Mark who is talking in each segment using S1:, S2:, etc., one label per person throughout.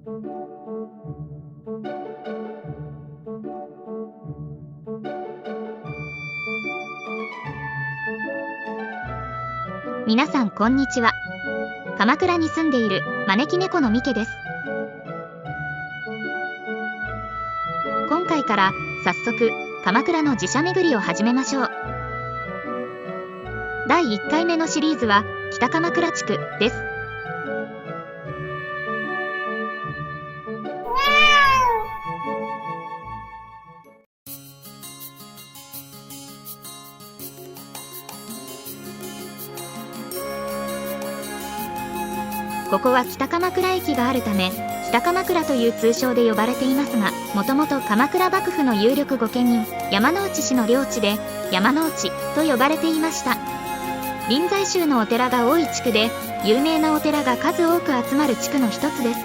S1: 皆さんこんにちは。鎌倉に住んでいる招き猫のミケです。今回から早速鎌倉の寺社巡りを始めましょう。第1回目のシリーズは北鎌倉地区です。ここは北鎌倉駅があるため北鎌倉という通称で呼ばれていますが、もともと鎌倉幕府の有力御家人山内氏の領地で山内と呼ばれていました。臨済宗のお寺が多い地区で有名なお寺が数多く集まる地区の一つです。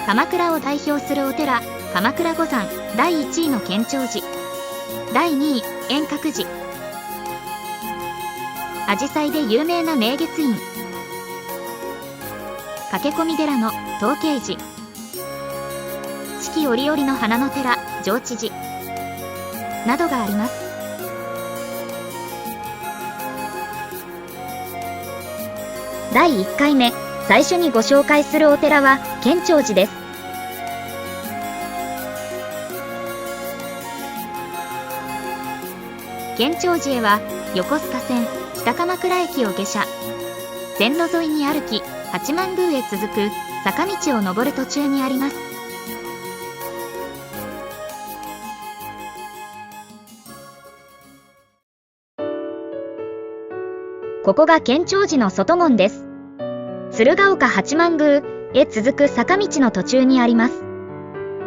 S1: 鎌倉を代表するお寺、鎌倉五山、第1位の建長寺、第2位円覚寺、紫陽花で有名な明月院、駆け込み寺の東慶寺、四季折々の花の寺上智寺などがあります。第1回目、最初にご紹介するお寺は建長寺です。建長寺へは横須賀線北鎌倉駅を下車、線路沿いに歩き八幡宮へ続く坂道を登る途中にあります。ここが建長寺の外門です。鶴岡八幡宮へ続く坂道の途中にあります。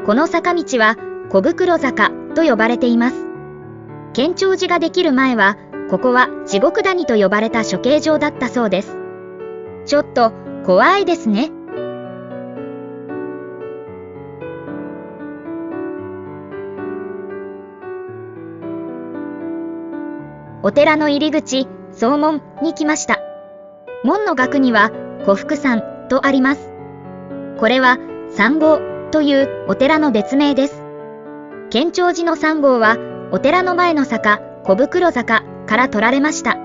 S1: この坂道は小袋坂と呼ばれています。建長寺ができる前はここは地獄谷と呼ばれた処刑場だったそうです。ちょっと怖いですね。お寺の入り口、総門に来ました。門の額には古福山とあります。これは三号というお寺の別名です。建長寺の三号はお寺の前の坂、小袋坂から取られました。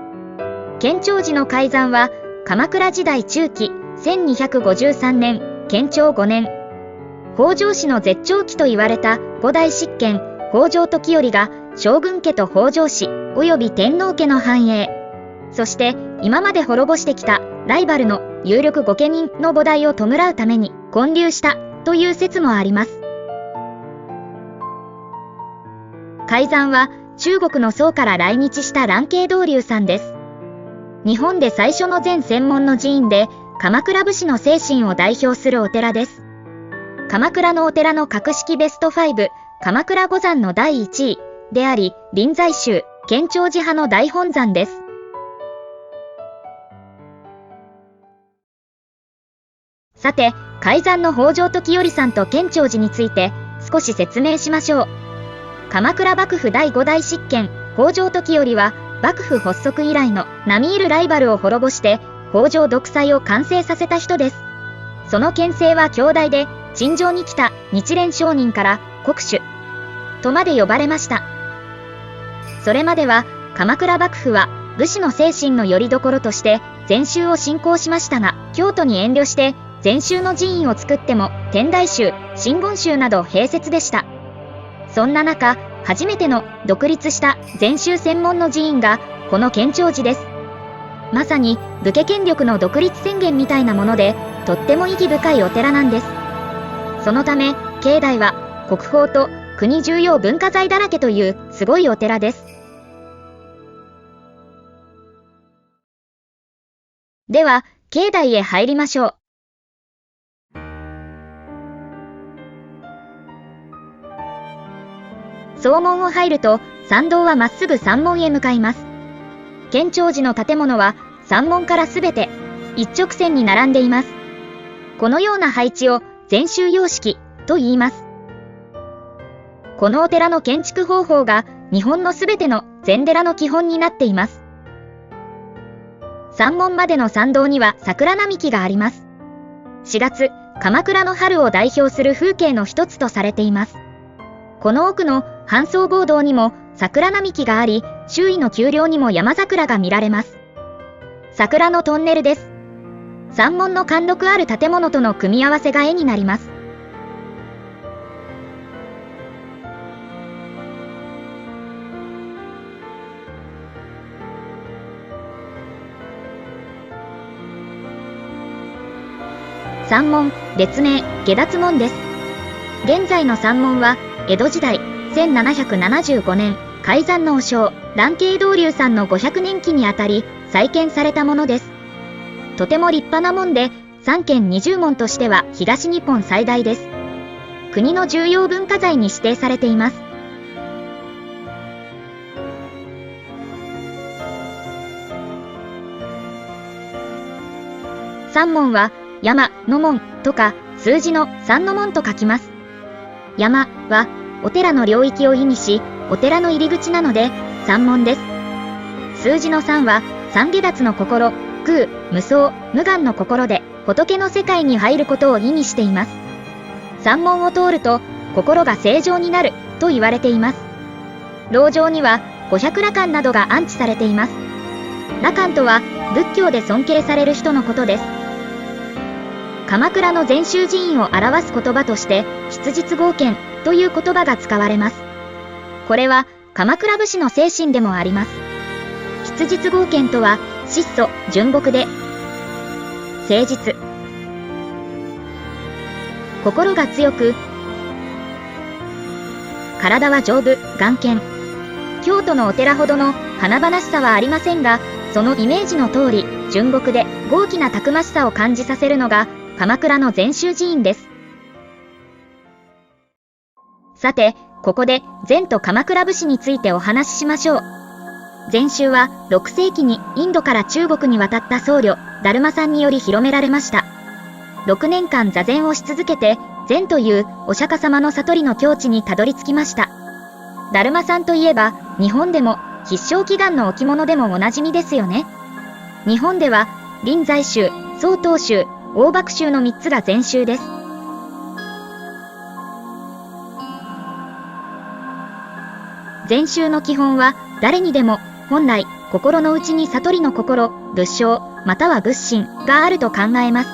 S1: 建長寺の開山は鎌倉時代中期1253年、建長5年、北条氏の絶頂期と言われた5代執権北条時頼が将軍家と北条氏及び天皇家の繁栄、そして今まで滅ぼしてきたライバルの有力御家人の菩提を弔うために建立したという説もあります。開山は中国の宋から来日した蘭渓道隆さんです。日本で最初の全専門の寺院で鎌倉武士の精神を代表するお寺です。鎌倉のお寺の格式ベスト5、鎌倉五山の第1位であり、臨済宗建長寺派の大本山です。さて、開山の北条時頼さんと建長寺について少し説明しましょう。鎌倉幕府第5代執権北条時頼は幕府発足以来の並み居るライバルを滅ぼして北条独裁を完成させた人です。その権勢は強大で、陳情に来た日蓮上人から国主とまで呼ばれました。それまでは鎌倉幕府は武士の精神の拠り所として禅宗を信仰しましたが、京都に遠慮して禅宗の寺院を作っても天台宗、真言宗など併設でした。そんな中、初めての独立した禅宗専門の寺院がこの建長寺です。まさに武家権力の独立宣言みたいなもので、とっても意義深いお寺なんです。そのため境内は国宝と国重要文化財だらけというすごいお寺です。では境内へ入りましょう。総門を入ると参道はまっすぐ山門へ向かいます。建長寺の建物は山門からすべて一直線に並んでいます。このような配置を禅宗様式と言います。このお寺の建築方法が日本のすべての禅寺の基本になっています。山門までの参道には桜並木があります。4月、鎌倉の春を代表する風景の一つとされています。この奥の半僧郷道にも桜並木があり、周囲の丘陵にも山桜が見られます。桜のトンネルです。山門の貫禄ある建物との組み合わせが絵になります。山門、別名、下脱門です。現在の山門は、江戸時代、1775年、開山の和尚、蘭渓道隆さんの500年期にあたり、再建されたものです。とても立派な門で、三県20門としては東日本最大です。国の重要文化財に指定されています。山門は、山の門とか数字の3の門と書きます。山はお寺の領域を意味し、お寺の入り口なので山門です。数字の3は三下脱の心、空、無双、無願の心で仏の世界に入ることを意味しています。山門を通ると心が正常になると言われています。廊上には500羅漢などが安置されています。羅漢とは仏教で尊敬される人のことです。鎌倉の禅宗寺院を表す言葉として質実剛健という言葉が使われます。これは鎌倉武士の精神でもあります。質実剛健とは質素純朴で誠実、心が強く体は丈夫頑健。京都のお寺ほどの華々しさはありませんが、そのイメージの通り純朴で豪気なたくましさを感じさせるのが鎌倉の禅宗寺院です。さて、ここで禅と鎌倉武士についてお話ししましょう。禅宗は6世紀にインドから中国に渡った僧侶、達磨さんにより広められました。6年間座禅をし続けて、禅というお釈迦様の悟りの境地にたどり着きました。達磨さんといえば、日本でも必勝祈願の置物でもおなじみですよね。日本では、臨済宗、曹洞宗、大爆宗の3つが禅宗です。禅宗の基本は、誰にでも、本来、心の内に悟りの心、仏性、または仏心があると考えます。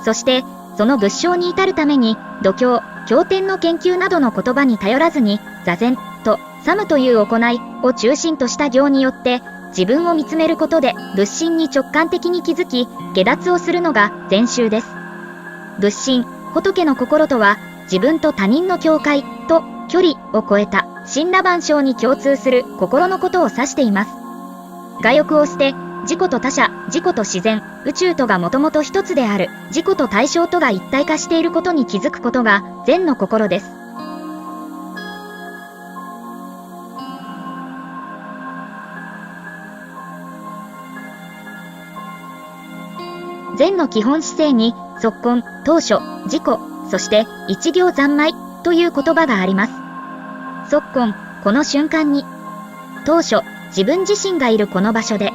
S1: そして、その仏性に至るために、度胸、経典の研究などの言葉に頼らずに、座禅と作務という行いを中心とした行によって、自分を見つめることで仏心に直感的に気づき、下脱をするのが禅宗です。仏心、仏の心とは、自分と他人の境界と距離を超えた神羅万象に共通する心のことを指しています。我欲を捨て、自己と他者、自己と自然、宇宙とがもともと一つである、自己と対象とが一体化していることに気づくことが禅の心です。禅の基本姿勢に、即根、当初、自己、そして一行三昧という言葉があります。即根、この瞬間に。当初、自分自身がいるこの場所で。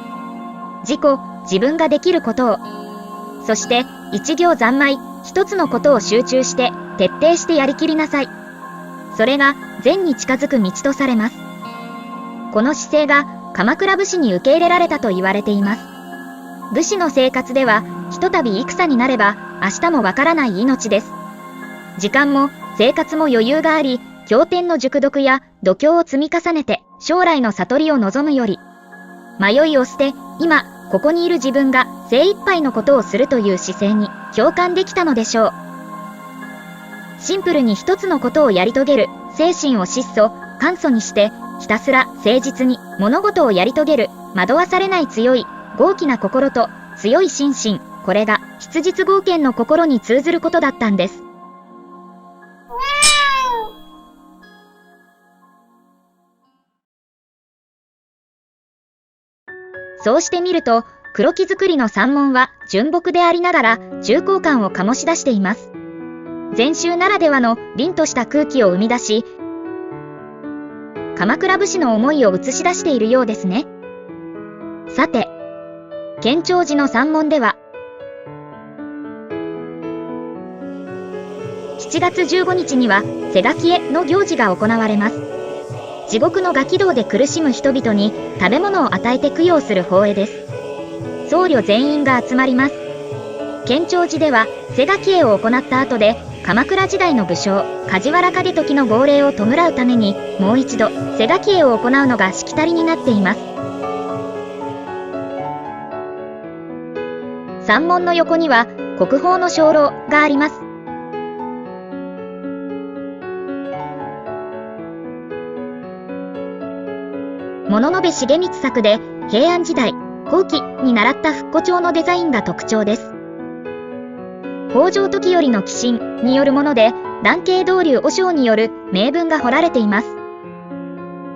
S1: 自己、自分ができることを。そして、一行三昧、一つのことを集中して、徹底してやりきりなさい。それが、禅に近づく道とされます。この姿勢が、鎌倉武士に受け入れられたと言われています。武士の生活では、ひとたび戦になれば、明日もわからない命です。時間も、生活も余裕があり、経典の熟読や度胸を積み重ねて、将来の悟りを望むより、迷いを捨て、今、ここにいる自分が精一杯のことをするという姿勢に共感できたのでしょう。シンプルに一つのことをやり遂げる、精神を質素、簡素にして、ひたすら誠実に物事をやり遂げる、惑わされない強い、豪気な心と強い心身、これが質実剛健の心に通ずることだったんです。そうしてみると、黒木造りの山門は純朴でありながら重厚感を醸し出しています。禅宗ならではの凛とした空気を生み出し、鎌倉武士の思いを映し出しているようですね。さて、建長寺の山門では、7月15日には瀬垣への行事が行われます。地獄の餓鬼道で苦しむ人々に食べ物を与えて供養する法会です。僧侶全員が集まります。建長寺では瀬垣会を行った後で、鎌倉時代の武将梶原景時の号令を弔うためにもう一度瀬垣会を行うのがしきたりになっています。山門の横には国宝の鐘楼があります。物部重光作で平安時代後期に習った復古調のデザインが特徴です。北条時頼の寄進によるもので、蘭渓道流和尚による銘文が彫られています。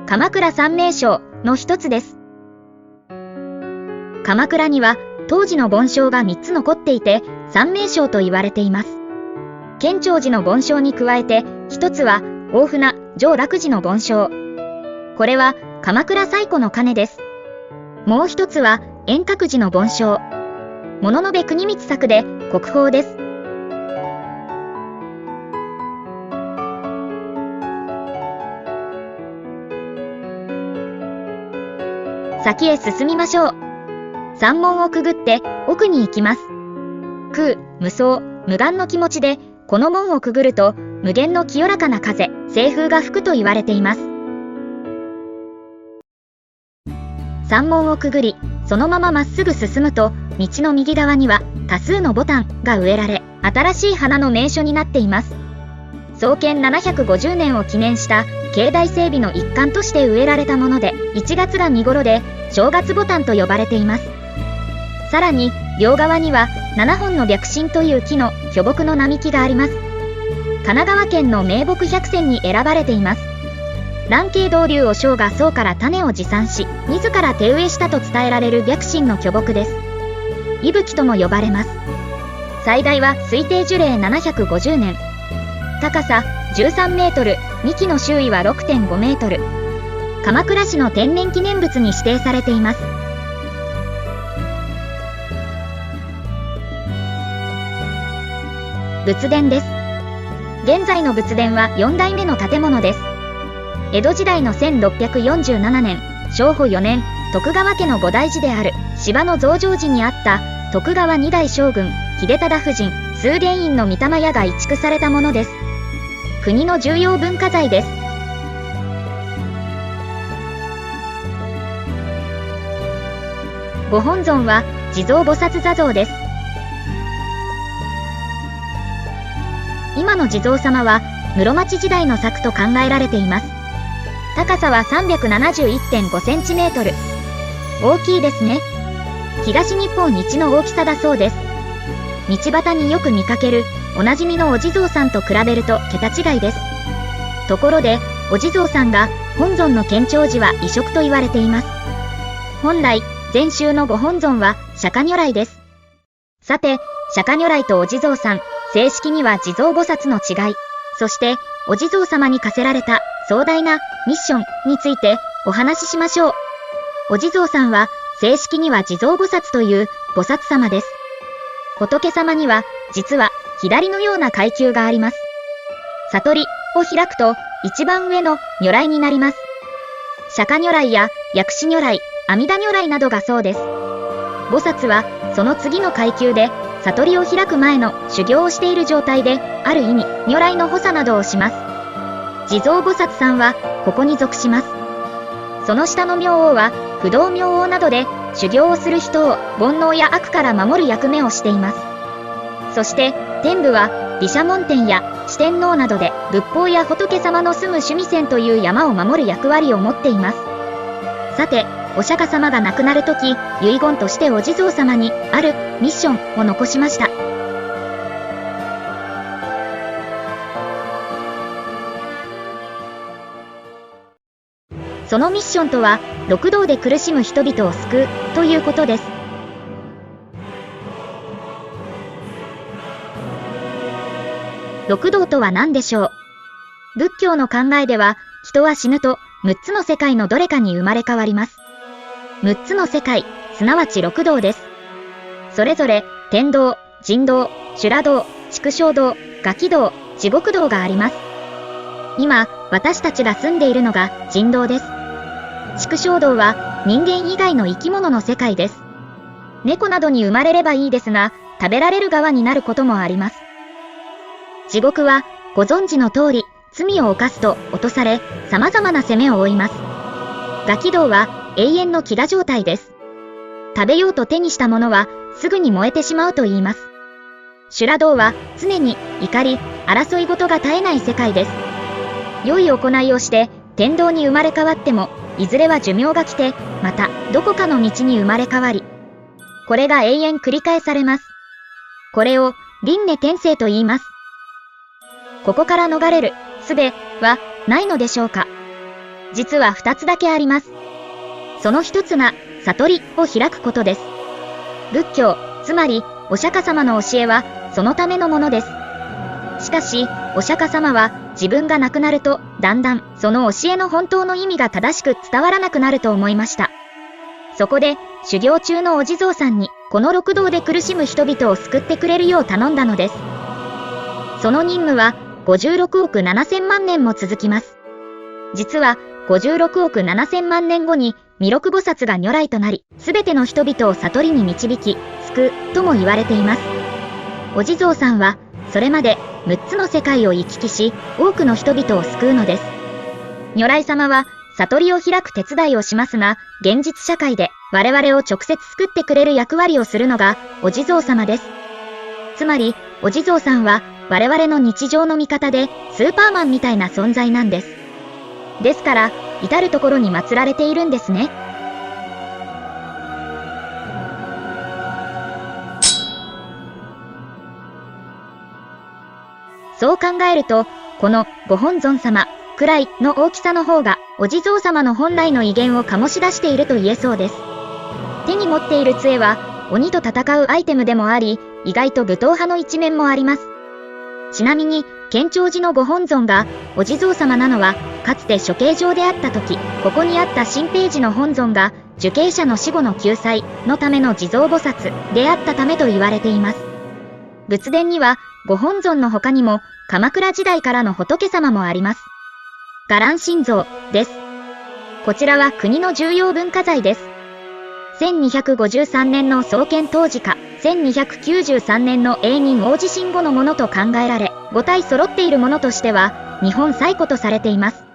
S1: 鎌倉三名勝の一つです。鎌倉には当時の梵鐘が3つ残っていて、三名勝と言われています。建長寺の梵鐘に加えて、一つは大船上楽寺の梵鐘。これは鎌倉最古の鐘です。もう一つは円覚寺の梵鐘。物部国光作で国宝です。先へ進みましょう。山門をくぐって奥に行きます。空、無双、無眼の気持ちで、この門をくぐると無限の清らかな風、清風が吹くと言われています。山門をくぐり、そのまままっすぐ進むと、道の右側には多数のボタンが植えられ、新しい花の名所になっています。創建750年を記念した境内整備の一環として植えられたもので、1月が見頃で正月ボタンと呼ばれています。さらに両側には7本の白針という木の巨木の並木があります。神奈川県の名木100選に選ばれています。蘭渓道流和尚が宋から種を持参し、自ら手植えしたと伝えられる白針の巨木です。息吹とも呼ばれます。最大は推定樹齢750年。高さ13メートル、幹の周囲は 6.5 メートル。鎌倉市の天然記念物に指定されています。仏殿です。現在の仏殿は4代目の建物です。江戸時代の1647年、正保4年、徳川家の菩提寺である芝の増上寺にあった徳川二代将軍秀忠夫人崇伝院の御霊屋が移築されたものです。国の重要文化財です。ご本尊は地蔵菩薩座像です。今の地蔵様は室町時代の作と考えられています。高さは 371.5 センチメートル。大きいですね。東日本一の大きさだそうです。道端によく見かけるおなじみのお地蔵さんと比べると桁違いです。ところでお地蔵さんが本尊の建長寺は異色と言われています。本来禅宗のご本尊は釈迦如来です。さて釈迦如来とお地蔵さん、正式には地蔵菩薩の違い、そしてお地蔵様に課せられた壮大なミッションについてお話ししましょう。お地蔵さんは正式には地蔵菩薩という菩薩様です。仏様には実は左のような階級があります。悟りを開くと一番上の如来になります。釈迦如来や薬師如来、阿弥陀如来などがそうです。菩薩はその次の階級で悟りを開く前の修行をしている状態で、ある意味如来の補佐などをします。地蔵菩薩さんはここに属します。その下の明王は不動明王などで修行をする人を煩悩や悪から守る役目をしています。そして天部は毘沙門天や四天王などで仏法や仏様の住む須弥山という山を守る役割を持っています。さてお釈迦様が亡くなるとき、遺言としてお地蔵様にあるミッションを残しました。そのミッションとは、六道で苦しむ人々を救うということです。六道とは何でしょう。仏教の考えでは、人は死ぬと6つの世界のどれかに生まれ変わります。6つの世界、すなわち六道です。それぞれ天道、人道、修羅道、畜生道、餓鬼道、地獄道があります。今、私たちが住んでいるのが人道です。畜生道は人間以外の生き物の世界です。猫などに生まれればいいですが、食べられる側になることもあります。地獄は、ご存知の通り、罪を犯すと落とされ、様々な責めを負います。餓鬼道は永遠の飢餓状態です。食べようと手にしたものは、すぐに燃えてしまうと言います。修羅道は常に怒り、争い事が絶えない世界です。良い行いをして天道に生まれ変わっても、いずれは寿命が来て、またどこかの道に生まれ変わり、これが永遠繰り返されます。これを輪廻転生と言います。ここから逃れる術はないのでしょうか。実は2つだけあります。その1つが悟りを開くことです。仏教、つまりお釈迦様の教えはそのためのものです。しかし、お釈迦様は自分が亡くなると、だんだんその教えの本当の意味が正しく伝わらなくなると思いました。そこで、修行中のお地蔵さんに、この六道で苦しむ人々を救ってくれるよう頼んだのです。その任務は、56億7000万年も続きます。実は、56億7000万年後に、弥勒菩薩が如来となり、すべての人々を悟りに導き、救う、とも言われています。お地蔵さんは、それまで6つの世界を行き来し、多くの人々を救うのです。如来様は、悟りを開く手伝いをしますが、現実社会で我々を直接救ってくれる役割をするのがお地蔵様です。つまり、お地蔵さんは我々の日常の味方でスーパーマンみたいな存在なんです。ですから、至るところに祀られているんですね。そう考えると、このご本尊様くらいの大きさの方が、お地蔵様の本来の威厳を醸し出していると言えそうです。手に持っている杖は、鬼と戦うアイテムでもあり、意外と武闘派の一面もあります。ちなみに、建長寺のご本尊が、お地蔵様なのは、かつて処刑場であった時、ここにあった新平寺の本尊が、受刑者の死後の救済のための地蔵菩薩であったためと言われています。仏殿には、ご本尊の他にも、鎌倉時代からの仏様もあります。伽藍心像です。こちらは国の重要文化財です。1253年の創建当時か、1293年の永仁大地震後のものと考えられ、5体揃っているものとしては、日本最古とされています。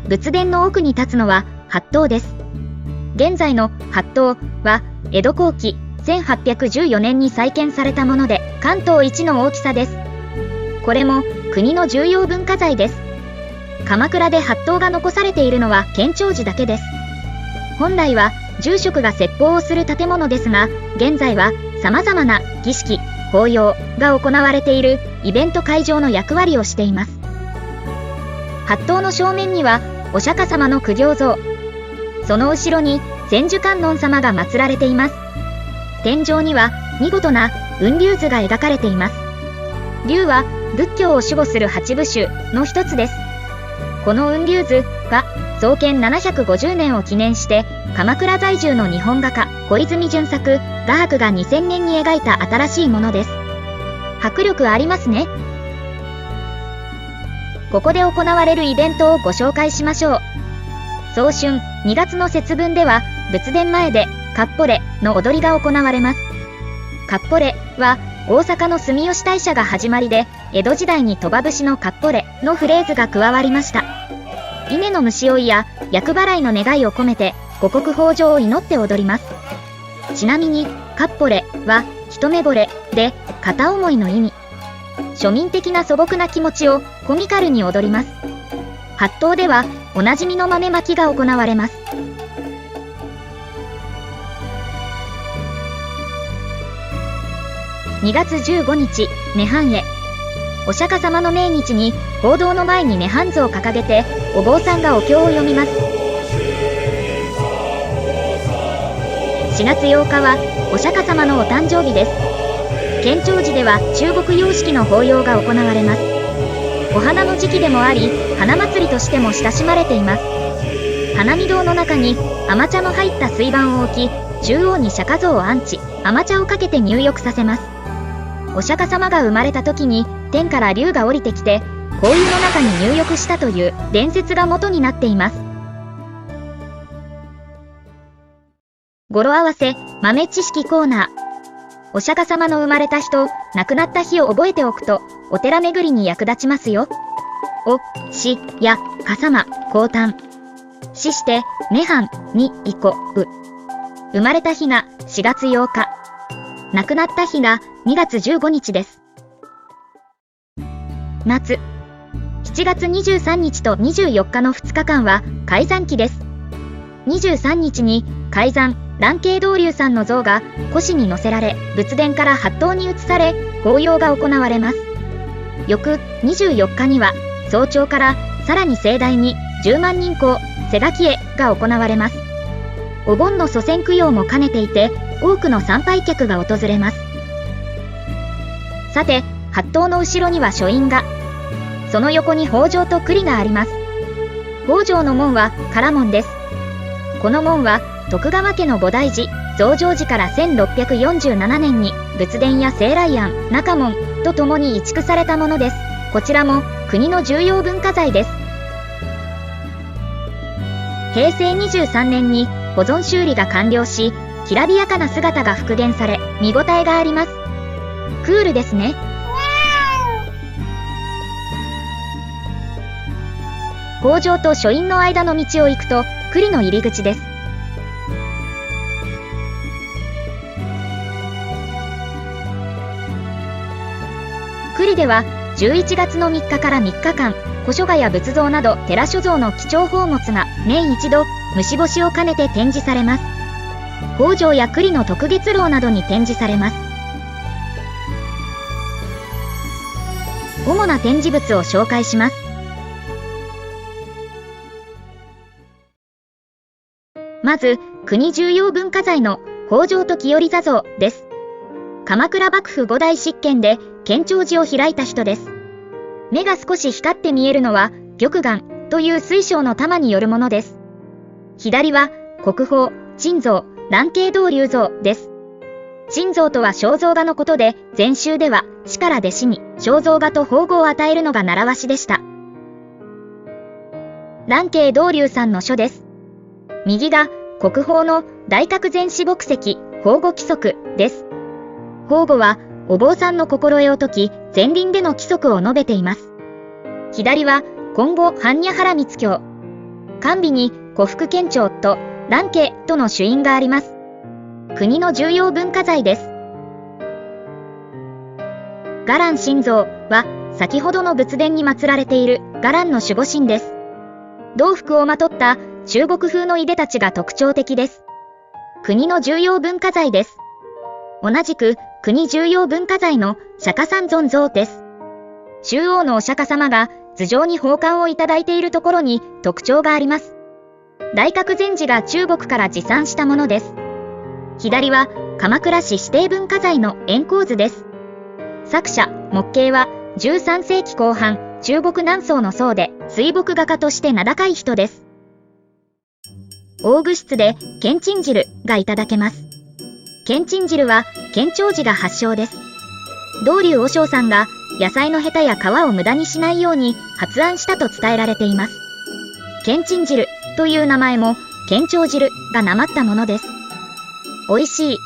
S1: 仏殿の奥に立つのは法堂です。現在の法堂は江戸後期1814年に再建されたもので関東一の大きさです。これも国の重要文化財です。鎌倉で法堂が残されているのは建長寺だけです。本来は住職が説法をする建物ですが、現在は様々な儀式、法要が行われているイベント会場の役割をしています。法堂の正面にはお釈迦様の苦行像、その後ろに千手観音様が祀られています。天井には見事な雲龍図が描かれています。龍は仏教を守護する八部宗の一つです。この雲龍図は創建750年を記念して鎌倉在住の日本画家小泉純作画伯が2000年に描いた新しいものです。迫力ありますね。ここで行われるイベントをご紹介しましょう。早春2月の節分では仏殿前でかっぽれの踊りが行われます。かっぽれは大阪の住吉大社が始まりで、江戸時代に鳥羽節のかっぽれのフレーズが加わりました。稲の虫追いや厄払いの願いを込めて五穀豊穣を祈って踊ります。ちなみにかっぽれは一目惚れで片思いの意味。庶民的な素朴な気持ちをコミカルに踊ります。法堂ではおなじみの豆まきが行われます。2月15日、涅槃へ。お釈迦様の命日に講堂の前に涅槃図を掲げてお坊さんがお経を読みます。4月8日はお釈迦様のお誕生日です。建長寺では中国様式の法要が行われます。お花の時期でもあり、花祭りとしても親しまれています。花見堂の中に甘茶の入った水盤を置き、中央に釈迦像を安置、甘茶をかけて入浴させます。お釈迦様が生まれた時に天から龍が降りてきて香油の中に入浴したという伝説が元になっています。語呂合わせ豆知識コーナー。お釈迦様の生まれた日と亡くなった日を覚えておくとお寺巡りに役立ちますよ。お、し、や、かさま、こうたん。しして涅槃にいこう。生まれた日が4月8日。亡くなった日が2月15日です。夏。7月23日と24日の2日間は開山期です。23日に開山蘭渓道隆さんの像が古紙に乗せられ、仏殿から法堂に移され、法要が行われます。翌24日には早朝からさらに盛大に10万人講瀬垣絵が行われます。お盆の祖先供養も兼ねていて、多くの参拝客が訪れます。さて、法堂の後ろには書院が、その横に方丈と庫裏があります。方丈の門は唐門です。この門は徳川家の菩提寺増上寺から1647年に仏殿や清来庵、中門とともに移築されたものです。こちらも国の重要文化財です。平成23年に保存修理が完了し、きらびやかな姿が復元され、見応えがあります。クールですね。方丈と書院の間の道を行くと庫裏の入り口です。庫裏では11月の3日から3日間、古書画や仏像など寺所蔵の貴重宝物が年一度虫干しを兼ねて展示されます。方丈や庫裏の特月楼などに展示されます。主な展示物を紹介します。まず、国重要文化財の方丈と清座像です。鎌倉幕府5代執権で建長寺を開いた人です。目が少し光って見えるのは玉眼という水晶の玉によるものです。左は国宝珍像蘭渓道隆像です。珍像とは肖像画のことで、禅宗では師から弟子に肖像画と宝具を与えるのが習わしでした。蘭渓道隆さんの書です。右が国宝の大覚禅師墨石宝具規則です。宝具はお坊さんの心得を解き、禅林での規則を述べています。左は今後般若波羅蜜経。官尾に古福建長と蘭渓との朱印があります。国の重要文化財です。伽藍真像は先ほどの仏殿に祀られている伽藍の守護神です。道服をまとった中国風のいでたちが特徴的です。国の重要文化財です。同じく国重要文化財の釈迦三尊像です。中央のお釈迦様が頭上に宝冠をいただいているところに特徴があります。大覚禅師が中国から持参したものです。左は鎌倉市指定文化財の円光図です。作者、木慶は13世紀後半、中国南宋の僧で水墨画家として名高い人です。大具質でけんちん汁がいただけます。けんちん汁は建長寺が発祥です。道隆和尚さんが野菜のヘタや皮を無駄にしないように発案したと伝えられています。けんちん汁という名前も建長汁がなまったものです。おいしい。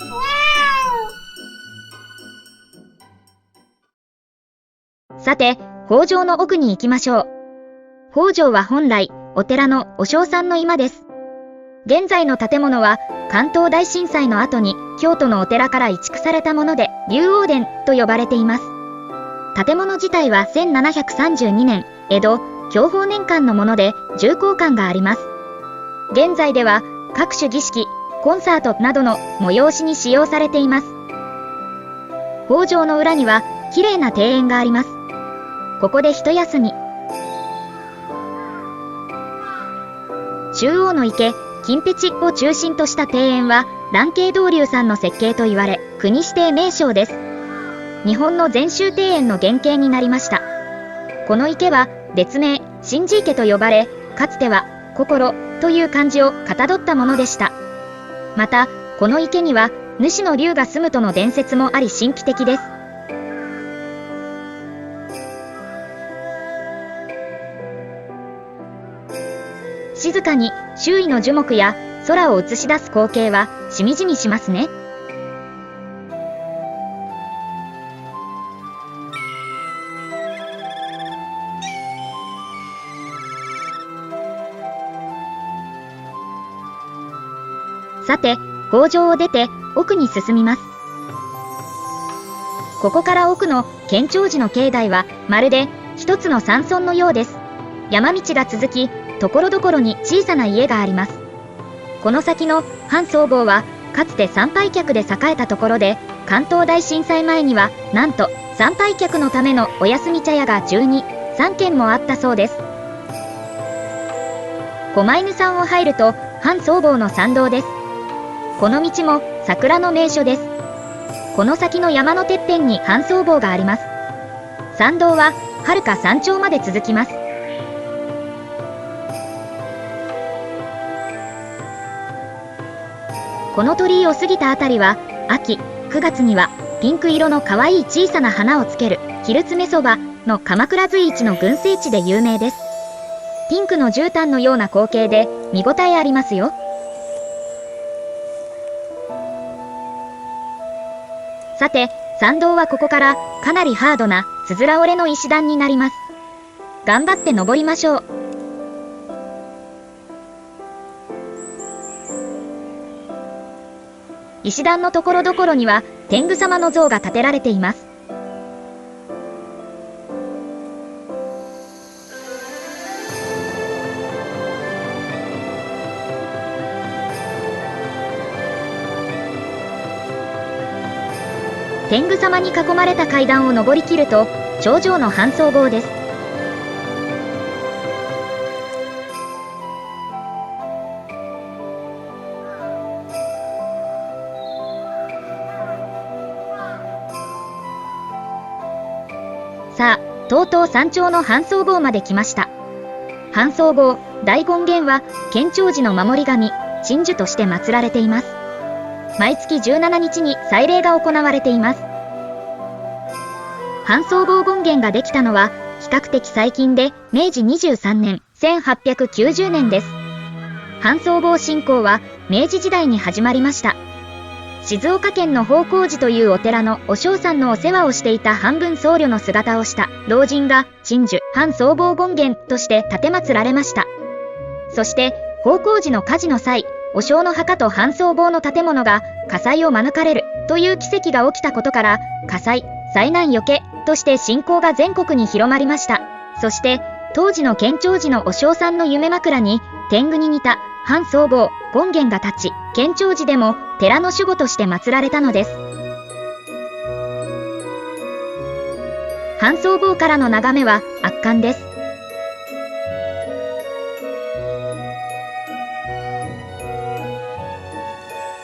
S1: さて、方丈の奥に行きましょう。方丈は本来お寺の和尚さんの居間です。現在の建物は関東大震災の後に京都のお寺から移築されたもので龍王殿と呼ばれています。建物自体は1732年江戸享保年間のもので重厚感があります。現在では各種儀式、コンサートなどの催しに使用されています。方丈の裏には綺麗な庭園があります。ここで一休み。中央の池金ペチを中心とした庭園は蘭渓道隆さんの設計と言われ、国指定名勝です。日本の禅宗庭園の原型になりました。この池は別名心寺池と呼ばれ、かつては心という漢字をかたどったものでした。またこの池には主の龍が住むとの伝説もあり神秘的です。静かに周囲の樹木や空を映し出す光景はしみじみしますね。さて、方丈を出て奥に進みます。ここから奥の建長寺の境内はまるで一つの山村のようです。山道が続き、ところどころに小さな家があります。この先の半僧坊はかつて参拝客で栄えたところで、関東大震災前にはなんと参拝客のためのお休み茶屋が12、3軒もあったそうです。狛犬さんを入ると半僧坊の参道です。この道も桜の名所です。この先の山のてっぺんに半僧坊があります。参道は遥か山頂まで続きます。この鳥居を過ぎたあたりは秋9月にはピンク色の可愛い小さな花をつける昼詰そばの鎌倉随一の群生地で有名です。ピンクの絨毯のような光景で見応えありますよ。さて、参道はここからかなりハードなつづら折れの石段になります。頑張って登りましょう。石段のところどころには天狗様の像が建てられています。天狗様に囲まれた階段を上りきると頂上の半僧坊です。さあ、とうとう山頂の半僧坊まで来ました。半僧坊大権現は建長寺の守り神鎮守として祀られています。毎月17日に祭礼が行われています。半僧坊権現ができたのは比較的最近で明治23年1890年です。半僧坊信仰は明治時代に始まりました。静岡県の宝光寺というお寺のお尚さんのお世話をしていた半分僧侶の姿をした老人が鎮守半僧坊権現として奉られました。そして宝光寺の火事の際、お尚の墓と半僧坊の建物が火災を免れるという奇跡が起きたことから、火災災難よけとして信仰が全国に広まりました。そして当時の建長寺のお尚さんの夢枕に天狗に似た半僧坊権現が立ち、建長寺でも寺の守護として祀られたのです。半僧坊からの眺めは圧巻です。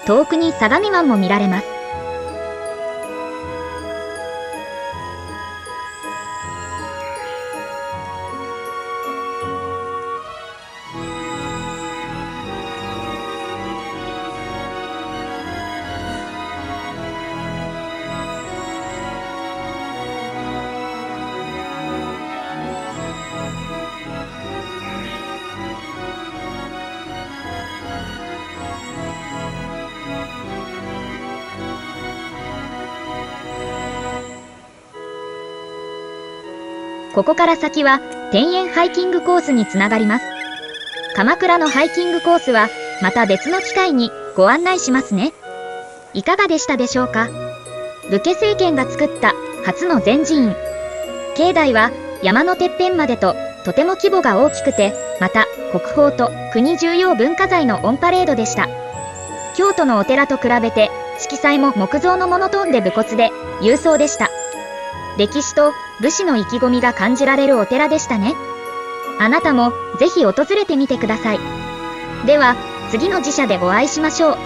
S1: 遠くに相模湾も見られます。ここから先は天苑ハイキングコースにつながります。鎌倉のハイキングコースはまた別の機会にご案内しますね。いかがでしたでしょうか。武家政権が作った初の禅寺院。境内は山のてっぺんまでとても規模が大きくて、また国宝と国重要文化財のオンパレードでした。京都のお寺と比べて色彩も木造のモノトーンで武骨で勇壮でした。歴史と武士の意気込みが感じられるお寺でしたね。あなたもぜひ訪れてみてください。では次の寺社でお会いしましょう。